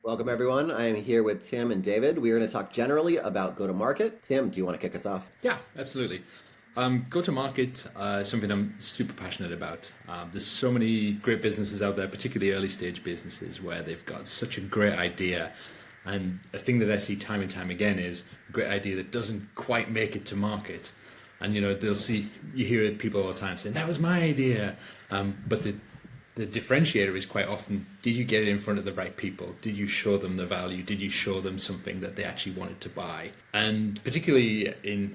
Welcome, everyone. I am here with Tim and David. We are going to talk generally about go-to-market. Tim, do you want to kick us off? Yeah, absolutely. Go to market is something I'm super passionate about. There's so many great businesses out there, particularly early stage businesses, where they've got such a great idea. And a thing that I see time and time again is a great idea that doesn't quite make it to market. And you hear people all the time saying, that was my idea. But the differentiator is quite often, did you get it in front of the right people? Did you show them the value? Did you show them something that they actually wanted to buy? And particularly in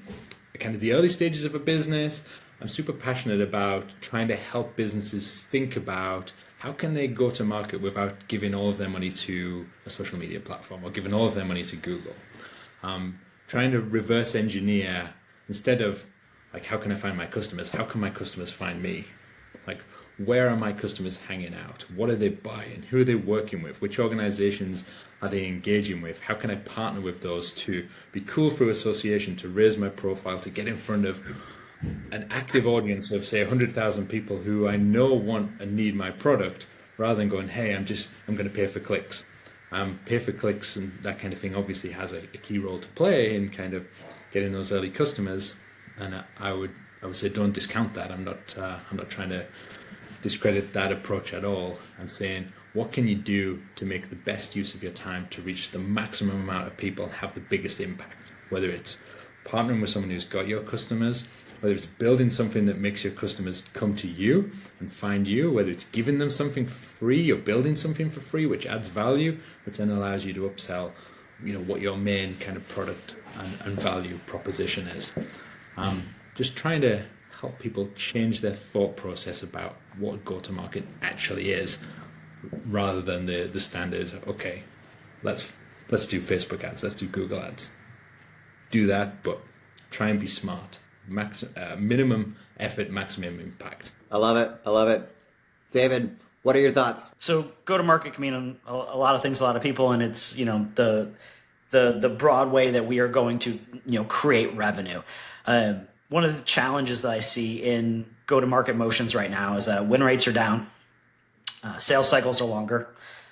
kind of the early stages of a business, I'm super passionate about trying to help businesses think about how can they go to market without giving all of their money to a social media platform or giving all of their money to Google. Trying to reverse engineer instead of like, how can I find my customers? How can my customers find me? Like, where are my customers hanging out? What are they buying? Who are they working with? Which organizations are they engaging with? How can I partner with those to be cool through association, to raise my profile, to get in front of an active audience of, say, 100,000 people who I know want and need my product, rather than going, hey, I'm going to pay for clicks. Pay for clicks and that kind of thing obviously has a key role to play in kind of getting those early customers. And I would say don't discount that. I'm not trying to discredit that approach at all. I'm saying, what can you do to make the best use of your time to reach the maximum amount of people, have the biggest impact? Whether it's partnering with someone who's got your customers, whether it's building something that makes your customers come to you and find you, whether it's giving them something for free or building something for free, which adds value, which then allows you to upsell, what your main kind of product and value proposition is. Just trying to help people change their thought process about what go-to-market actually is, rather than the standard, okay, let's do Facebook ads, let's do Google ads. Do that, but try and be smart. Minimum effort, maximum impact. I love it. I love it. David, what are your thoughts? So go to market can mean a lot of things, to a lot of people, and it's the broad way that we are going to create revenue. One of the challenges that I see in go to market motions right now is that win rates are down, sales cycles are longer,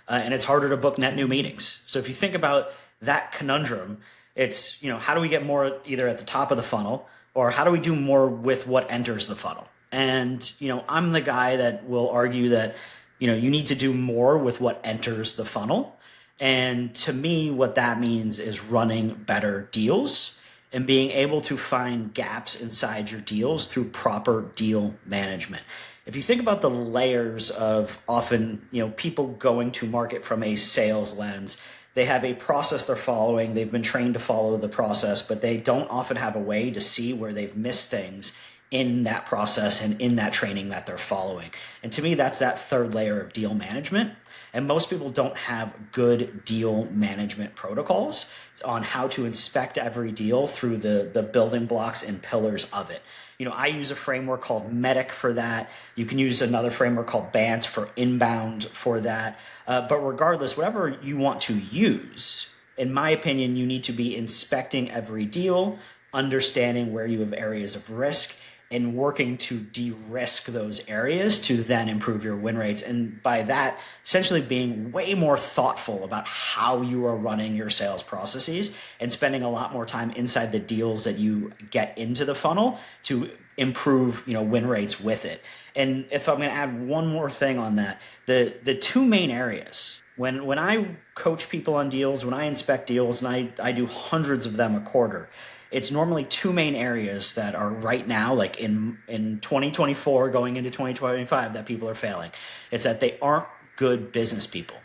and it's harder to book net new meetings. So if you think about that conundrum, it's how do we get more either at the top of the funnel, or how do we do more with what enters the funnel? And I'm the guy that will argue that you need to do more with what enters the funnel. And to me, what that means is running better deals and being able to find gaps inside your deals through proper deal management. If you think about the layers of often, people going to market from a sales lens, they have a process they're following. They've been trained to follow the process, but they don't often have a way to see where they've missed things in that process and in that training that they're following. And to me, that's that third layer of deal management. And most people don't have good deal management protocols on how to inspect every deal through the building blocks and pillars of it. I use a framework called MEDIC for that. You can use another framework called BANT for inbound for that. But regardless, whatever you want to use, in my opinion, you need to be inspecting every deal, understanding where you have areas of risk, and working to de-risk those areas to then improve your win rates. And by that, essentially being way more thoughtful about how you are running your sales processes and spending a lot more time inside the deals that you get into the funnel to improve, win rates with it. And if I'm going to add one more thing on that, the two main areas, when I coach people on deals, when I inspect deals, and I do hundreds of them a quarter, it's normally two main areas that are right now, like in 2024 going into 2025, that people are failing. It's that they aren't good business people.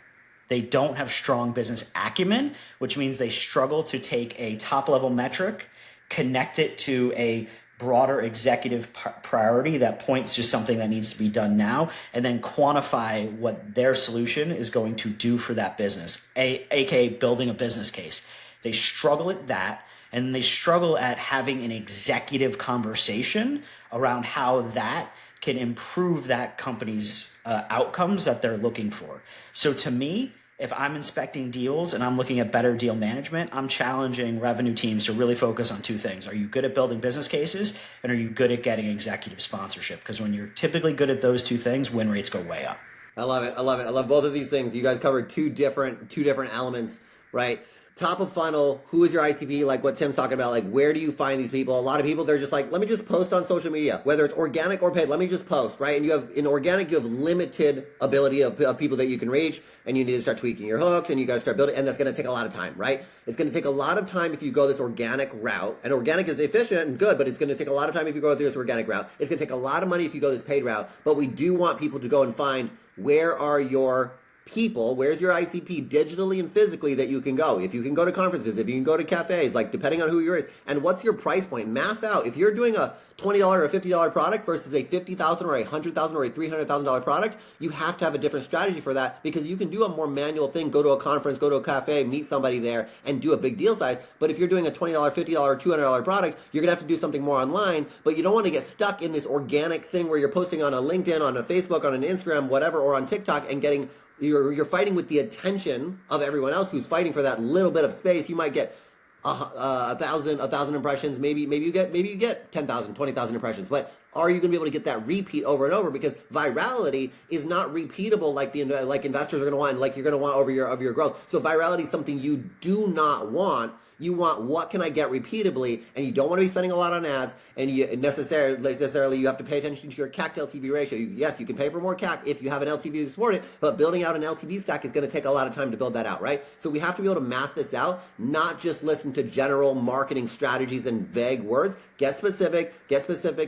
They don't have strong business acumen, which means they struggle to take a top level metric, connect it to a broader executive priority that points to something that needs to be done now, and then quantify what their solution is going to do for that business, aka building a business case. They struggle at that. And they struggle at having an executive conversation around how that can improve that company's outcomes that they're looking for. So to me, if I'm inspecting deals and I'm looking at better deal management, I'm challenging revenue teams to really focus on two things. Are you good at building business cases? And are you good at getting executive sponsorship? Because when you're typically good at those two things, win rates go way up. I love it. I love it. I love both of these things. You guys covered two different elements, right? Top of funnel, who is your ICP? Like what Tim's talking about, like where do you find these people? A lot of people, they're just like, let me just post on social media, whether it's organic or paid, let me just post, right? And you have, in organic, you have limited ability of people that you can reach, and you need to start tweaking your hooks, and you got to start building, and that's going to take a lot of time, right? It's going to take a lot of time if you go this organic route, and organic is efficient and good, but it's going to take a lot of time if you go through this organic route. It's going to take a lot of money if you go this paid route, but we do want people to go and find where are your people, where's your ICP digitally and physically that you can go. If you can go to conferences, if you can go to cafes, like depending on who you're is, and what's your price point, math out. If you're doing a $20 or a $50 product versus a $50,000 or a $100,000 or a $300,000 product, you have to have a different strategy for that, because you can do a more manual thing, go to a conference, go to a cafe, meet somebody there, and do a big deal size. But if you're doing a $20, $50, or $200 product, you're gonna have to do something more online, but you don't want to get stuck in this organic thing where you're posting on a LinkedIn, on a Facebook, on an Instagram, whatever, or on TikTok, and getting you're fighting with the attention of everyone else who's fighting for that little bit of space. You might get a thousand impressions. Maybe you get 10,000, 20,000 impressions. But are you going to be able to get that repeat over and over? Because virality is not repeatable like investors are going to want, like you're going to want over your growth. So virality is something you do not want. You want, what can I get repeatably, and you don't want to be spending a lot on ads, and you necessarily you have to pay attention to your CAC to LTV ratio. Yes, you can pay for more CAC if you have an LTV to support it, but building out an LTV stack is going to take a lot of time to build that out, right? So we have to be able to math this out, not just listen to general marketing strategies and vague words. Get specific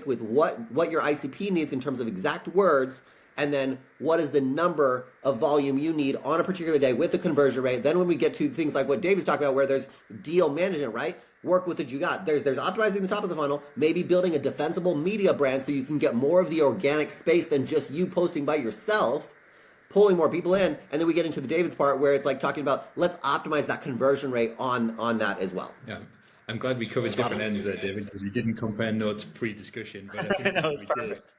with what your ICP needs in terms of exact words, and then what is the number of volume you need on a particular day with the conversion rate. Then when we get to things like what David's talking about, where there's deal management, right? Work with what you got. There's optimizing the top of the funnel, maybe building a defensible media brand so you can get more of the organic space than just you posting by yourself, pulling more people in. And then we get into the David's part where it's like talking about, let's optimize that conversion rate on that as well. Yeah. I'm glad we covered different ends there, David, because we didn't compare notes pre-discussion. But I think that was perfect.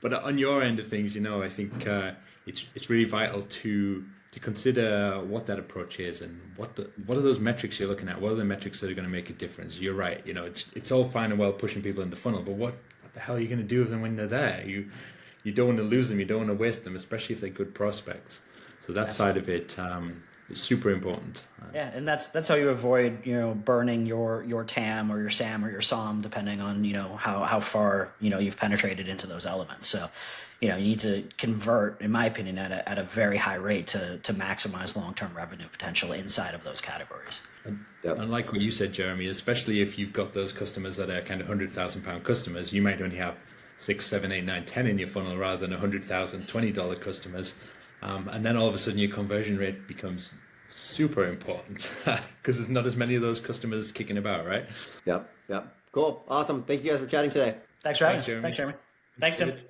But on your end of things, I think it's really vital to consider what that approach is, and what are those metrics you're looking at. What are the metrics that are going to make a difference? You're right. It's all fine and well pushing people in the funnel, but what the hell are you going to do with them when they're there? You don't want to lose them. You don't want to waste them, especially if they're good prospects. So that side of it is super important. Yeah, and that's how you avoid burning your TAM or your SAM or your SOM, depending on how far you've penetrated into those elements. So you need to convert, in my opinion, at a very high rate to maximize long-term revenue potential inside of those categories. Yep. And like what you said, Jeremy, especially if you've got those customers that are kind of £100,000 customers, you might only have 6, 7, 8, 9, 10 in your funnel rather than $100,000 $20 customers. And then all of a sudden your conversion rate becomes super important because there's not as many of those customers kicking about, right? Yep. Cool. Awesome. Thank you guys for chatting today. Thanks for having us. Thanks, Jeremy. Thanks, Tim.